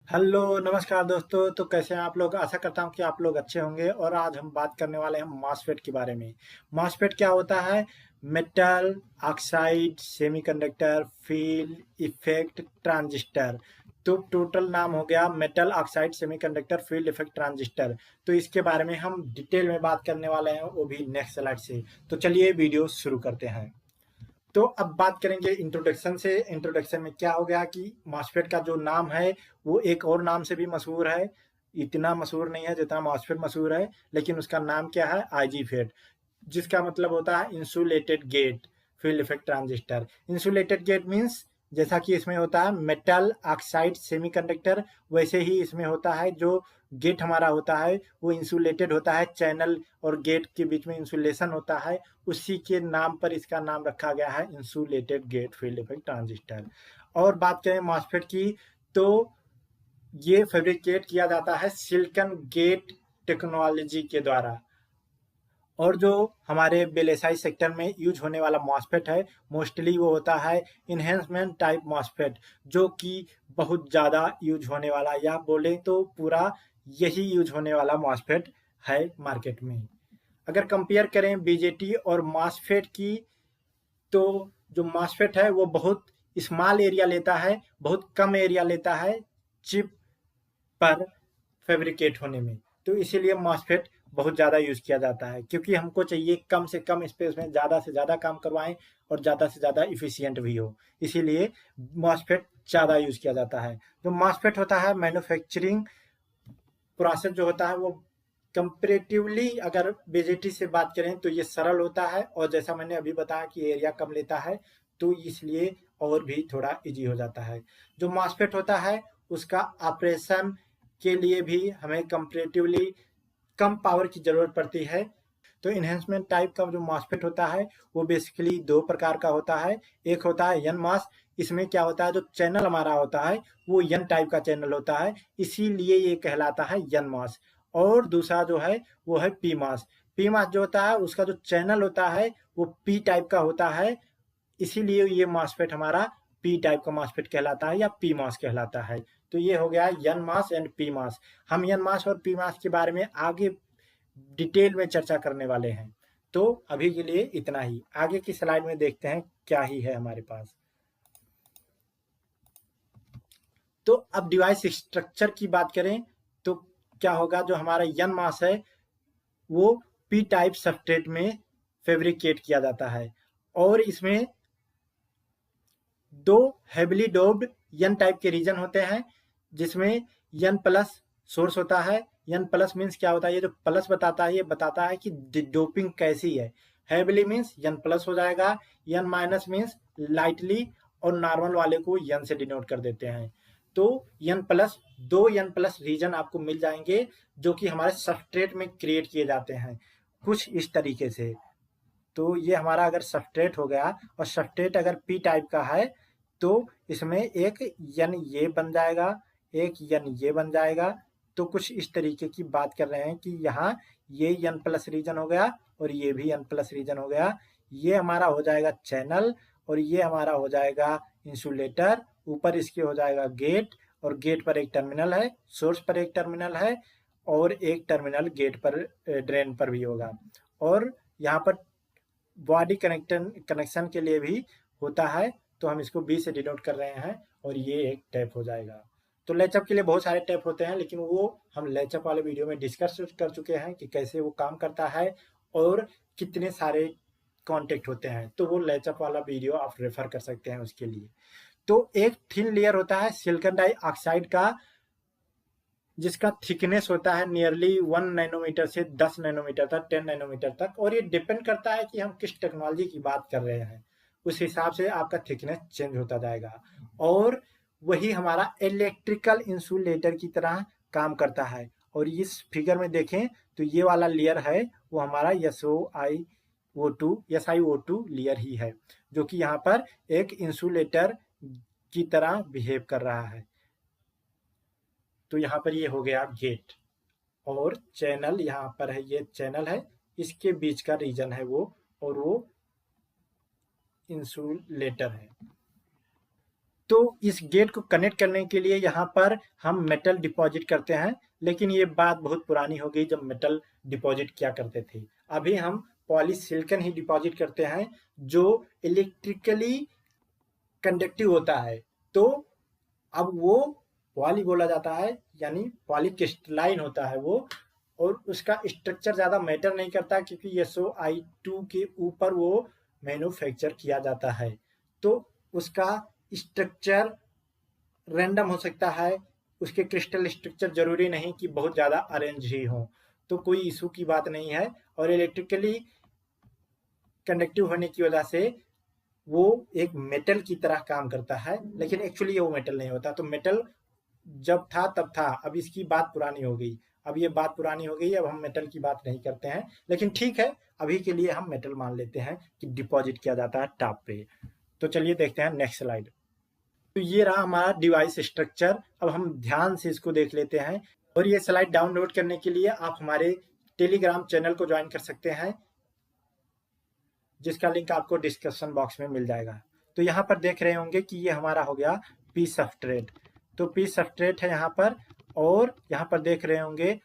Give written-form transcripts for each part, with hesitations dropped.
Hello नमस्कार दोस्तों। तो कैसे हैं आप लोग? आशा करता हूं कि आप लोग अच्छे होंगे। और आज हम बात करने वाले हैं मॉसफेट के बारे में। मॉसफेट क्या होता है? Metal oxide semiconductor field effect transistor. तो टोटल नाम हो गया metal oxide semiconductor field effect transistor. तो इसके बारे में हम डिटेल में बात करने वाले हैं, वो भी नेक्स्ट स्लाइड से। तो चलिए वीडियो शुरू करते हैं। तो अब बात करेंगे इंट्रोडक्शन से। इंट्रोडक्शन में क्या हो गया कि मॉसफेट का जो नाम है वो एक और नाम से भी मशहूर है। इतना मशहूर नहीं है जितना मॉसफेट मशहूर है, लेकिन उसका नाम क्या है? आईजी फेट, जिसका मतलब होता है insulated gate field effect transistor. Insulated gate means जैसा कि इसमें होता है मेटल ऑक्साइड सेमीकंडक्टर, वैसे ही इसमें होता है जो गेट हमारा होता है वो इंसुलेटेड होता है। चैनल और गेट के बीच में इंसुलेशन होता है, उसी के नाम पर इसका नाम रखा गया है insulated gate field effect transistor. और बात करें मॉसफेट की, तो ये फैब्रिकेट किया जाता है सिलिकॉन गेट टेक्नोलॉजी के द्वारा। और जो हमारे बेलेसाई सेक्टर में यूज होने वाला मॉसफेट है, मोस्टली वो होता है इन्हेंसमेंट टाइप मॉसफेट, जो कि बहुत ज़्यादा यूज होने वाला, या बोले तो पूरा यही यूज होने वाला मॉसफेट है मार्केट में। अगर कंपेयर करें बीजेटी और मॉसफेट की, तो जो मॉसफेट है वो बहुत स्मॉल एरिया लेता है, बहुत कम एरिया लेता है चिप पर फैब्रिकेट होने में। तो इसीलिए मॉसफेट बहुत ज़्यादा यूज़ किया जाता है, क्योंकि हमको चाहिए कम से कम स्पेस में ज़्यादा से ज़्यादा काम करवाएं और ज़्यादा से ज़्यादा इफिशियंट भी हो। इसीलिए मॉसफेट ज़्यादा यूज़ किया जाता है। जो मॉसफेट होता है मैन्युफैक्चरिंग प्रोसेस जो होता है वो कंपेरेटिवली अगर बीजेटी से बात करें तो ये सरल होता है, और जैसा मैंने अभी बताया कि एरिया कम लेता है, तो इसलिए और भी थोड़ा इजी हो जाता है। जो मॉसफेट होता है उसका ऑपरेशन के लिए भी हमें कंपेरेटिवली कम पावर की ज़रूरत पड़ती है। तो इन्हेंसमेंट टाइप का जो मॉसफेट होता है वो बेसिकली दो प्रकार का होता है। एक होता है एन मॉस। इसमें क्या होता है, जो चैनल हमारा होता है वो एन टाइप का चैनल होता है, इसीलिए ये कहलाता है एन मॉस। और दूसरा जो है वो है पी मॉस। पी मॉस जो होता है उसका जो चैनल होता है वो पी टाइप का होता है, इसीलिए ये मॉसफेट हमारा पी टाइप का मॉसफेट कहलाता है या पी मॉस कहलाता है। तो ये हो गया N MOS and P MOS. हम एन मॉस और पी मॉस के बारे में आगे डिटेल में चर्चा करने वाले हैं। तो अभी के लिए इतना ही। आगे की स्लाइड में देखते हैं क्या ही है हमारे पास। तो अब डिवाइस स्ट्रक्चर की बात करें तो क्या होगा, जो हमारा एन मास है वो पी टाइप सबस्ट्रेट में फैब्रिकेट किया जाता है, और इसमें दो हेविली डोप्ड एन टाइप के रीजन होते हैं, जिसमें एन प्लस सोर्स होता है। एन प्लस मीन्स क्या होता है, ये जो प्लस बताता है ये बताता है कि डोपिंग कैसी है। हेविली मीन्स एन प्लस हो जाएगा, एन माइनस मीन्स लाइटली, और नॉर्मल वाले को एन से डिनोट कर देते हैं। तो एन प्लस, दो एन प्लस रीजन आपको मिल जाएंगे जो कि हमारे सबस्ट्रेट में क्रिएट किए जाते हैं कुछ इस तरीके से। तो ये हमारा अगर सबस्ट्रेट हो गया, और सबस्ट्रेट अगर पी टाइप का है, तो इसमें एक यन ये बन जाएगा, एक यन ये बन जाएगा। तो कुछ इस तरीके की बात कर रहे हैं कि यहाँ ये यन प्लस रीजन हो गया और ये भी यन प्लस रीजन हो गया। ये हमारा हो जाएगा चैनल, और ये हमारा हो जाएगा इंसुलेटर। ऊपर इसके हो जाएगा गेट, और गेट पर एक टर्मिनल है, सोर्स पर एक टर्मिनल है, और एक टर्मिनल गेट पर ड्रेन पर भी होगा। और यहाँ पर बॉडी कनेक्शन के लिए भी होता है, तो हम इसको बी से डिनोट कर रहे हैं, और ये एक टैप हो जाएगा। तो लैचअप के लिए बहुत सारे टैप होते हैं, लेकिन वो हम लैचअप वाले वीडियो में डिस्कस कर चुके हैं कि कैसे वो काम करता है और कितने सारे कॉन्टेक्ट होते हैं। तो वो लैचअप वाला वीडियो आप रेफर कर सकते हैं उसके लिए। तो एक थिन लेयर होता है सिलिकॉन डाइऑक्साइड का, जिसका थिकनेस होता है नियरली 1 नैनोमीटर से 10 नैनोमीटर तक, 10 नैनोमीटर तक। और ये डिपेंड करता है कि हम किस टेक्नोलॉजी की बात कर रहे हैं, उस हिसाब से आपका थिकनेस चेंज होता जाएगा। और वही हमारा इलेक्ट्रिकल इंसुलेटर की तरह काम करता है। और इस फिगर में देखें तो ये वाला लेयर है वो हमारा SiO2 लेयर ही है, जो कि यहाँ पर एक इंसुलेटर की तरह बिहेव कर रहा है। तो यहाँ पर ये हो गया गेट, और चैनल यहाँ पर है, ये चैनल है, इसके बीच का रीजन है वो, और वो इंसुलेटर है। तो इस गेट को कनेक्ट करने के लिए यहाँ पर हम मेटल डिपॉजिट करते हैं, लेकिन ये बात बहुत पुरानी हो गई जब मेटल डिपॉजिट किया करते थे। अभी हम पॉलीसिलिकॉन ही डिपॉजिट करते हैं जो इलेक्ट्रिकली कंडक्टिव होता है। तो अब वो पॉली बोला जाता है, यानी पॉलीक्रिस्टलाइन होता है वो, और उसका स्ट्रक्चर ज़्यादा मैटर नहीं करता क्योंकि SOI2 के ऊपर वो मैन्युफैक्चर किया जाता है। तो उसका स्ट्रक्चर रैंडम हो सकता है, उसके क्रिस्टल स्ट्रक्चर जरूरी नहीं कि बहुत ज़्यादा अरेंज ही हो, तो कोई इशू की बात नहीं है। और इलेक्ट्रिकली कंडक्टिव होने की वजह से वो एक मेटल की तरह काम करता है, लेकिन एक्चुअली वो मेटल नहीं होता। तो मेटल जब था तब था, अब इसकी बात पुरानी हो गई, अब ये बात पुरानी हो गई, अब हम मेटल की बात नहीं करते हैं। लेकिन ठीक है, अभी के लिए हम मेटल मान लेते हैं कि डिपॉजिट किया जाता है टॉप पे। तो चलिए देखते हैं नेक्स्ट स्लाइड। तो ये रहा हमारा डिवाइस स्ट्रक्चर। अब हम ध्यान से इसको देख लेते हैं। और ये स्लाइड डाउनलोड करने के लिए आप हमारे टेलीग्राम चैनल को ज्वाइन कर सकते हैं, जिसका लिंक आपको डिस्क्रिप्शन बॉक्स में मिल जाएगा। तो यहाँ पर देख रहे होंगे कि ये हमारा हो गया पी सबस्ट्रेट। तो पी सबस्ट्रेट है यहाँ पर, और यहाँ पर देख रहे होंगे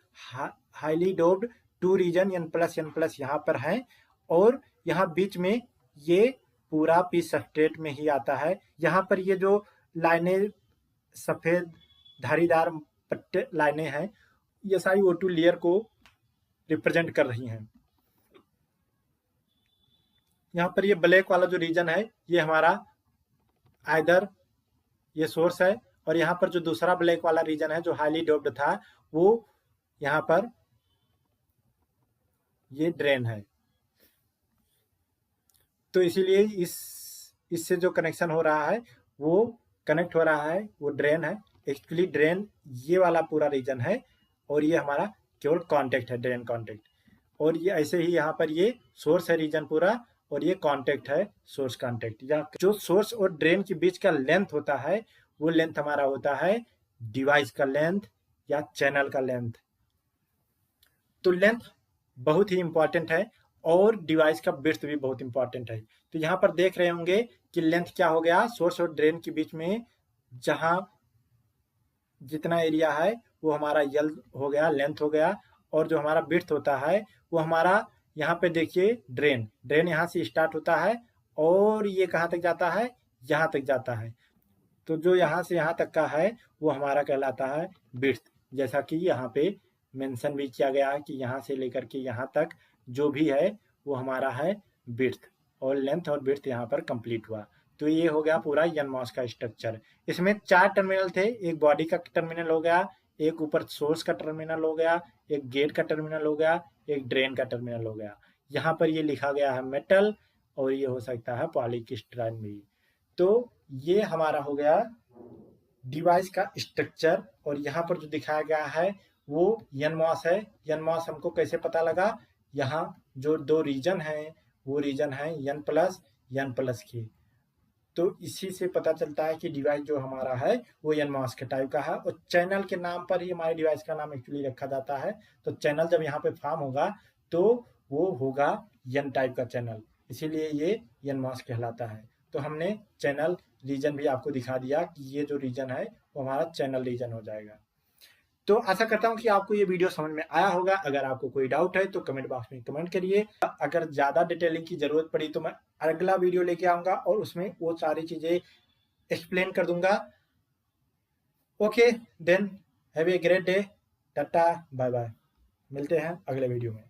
हाईली डोप्ड 2 रीजन N+N+ यहाँ पर है, और यहाँ बीच में ये पूरा पी सबस्ट्रेट में ही आता है। यहाँ पर ये जो लाइनें सफेद धारीदार पट्टे लाइनें हैं, ये सारी O2 लेयर को रिप्रेजेंट कर रही हैं। यहाँ पर ये ब्लैक वाला जो रीजन है ये हमारा आइदर ये सोर्स है, और यहाँ पर जो दूसरा ब्लैक वाला रीजन है जो हाईली डोप्ड था वो यहाँ पर ये ड्रेन है। तो इसीलिए इससे जो कनेक्शन हो रहा है वो कनेक्ट हो रहा है, वो ड्रेन है। एक्चुअली ड्रेन ये वाला पूरा रीजन है, और ये हमारा केवल कॉन्टेक्ट है, ड्रेन कॉन्टेक्ट। और ये ऐसे ही यहाँ पर ये सोर्स है रीजन पूरा, और ये कॉन्टेक्ट है सोर्स कॉन्टेक्ट। या जो सोर्स और ड्रेन के बीच का लेंथ होता है वो लेंथ हमारा होता है डिवाइस का लेंथ या चैनल का लेंथ। तो लेंथ बहुत ही इंपॉर्टेंट है, और डिवाइस का विड्थ भी बहुत इंपॉर्टेंट है। तो यहाँ पर देख रहे होंगे कि लेंथ क्या हो गया, सोर्स और ड्रेन के बीच में जहां जितना एरिया है वो हमारा यल हो गया, लेंथ हो गया। और जो हमारा विड्थ होता है वो हमारा, यहाँ पे देखिए ड्रेन यहाँ से स्टार्ट होता है, और ये कहाँ तक जाता है, यहाँ तक जाता है। तो जो यहाँ से यहाँ तक का है वो हमारा कहलाता है विड्थ। जैसा कि यहाँ पे मेंशन भी किया गया है कि यहाँ से लेकर के यहाँ तक जो भी है वो हमारा है विड्थ, और लेंथ और विड्थ यहाँ पर कंप्लीट हुआ। तो ये हो गया पूरा NMOS का स्ट्रक्चर। इसमें 4 टर्मिनल थे, एक बॉडी का टर्मिनल हो गया, एक ऊपर सोर्स का टर्मिनल हो गया, एक गेट का टर्मिनल हो गया, एक ड्रेन का टर्मिनल हो गया। यहाँ पर ये लिखा गया है मेटल, और ये हो सकता है पॉलीक्रिस्टलाइन भी। तो ये हमारा हो गया डिवाइस का स्ट्रक्चर। और यहाँ पर जो दिखाया गया है वो NMOS है। NMOS हमको कैसे पता लगा, यहाँ जो 2 रीजन हैं वो रीजन है N+N+ की। तो इसी से पता चलता है कि डिवाइस जो हमारा है वो NMOS के टाइप का है, और चैनल के नाम पर ही हमारे डिवाइस का नाम एक्चुअली रखा जाता है। तो चैनल जब यहाँ पे फॉर्म होगा तो वो होगा N टाइप का चैनल, इसीलिए ये NMOS कहलाता है। तो हमने चैनल रीजन भी आपको दिखा दिया कि ये जो रीजन है वो हमारा चैनल रीजन हो जाएगा। तो आशा करता हूं कि आपको ये वीडियो समझ में आया होगा। अगर आपको कोई डाउट है तो कमेंट बॉक्स में कमेंट करिए। अगर ज़्यादा डिटेलिंग की ज़रूरत पड़ी तो मैं अगला वीडियो लेके आऊँगा और उसमें वो सारी चीज़ें एक्सप्लेन कर दूंगा। Okay then, have a great day, tata bye bye. मिलते हैं अगले वीडियो में।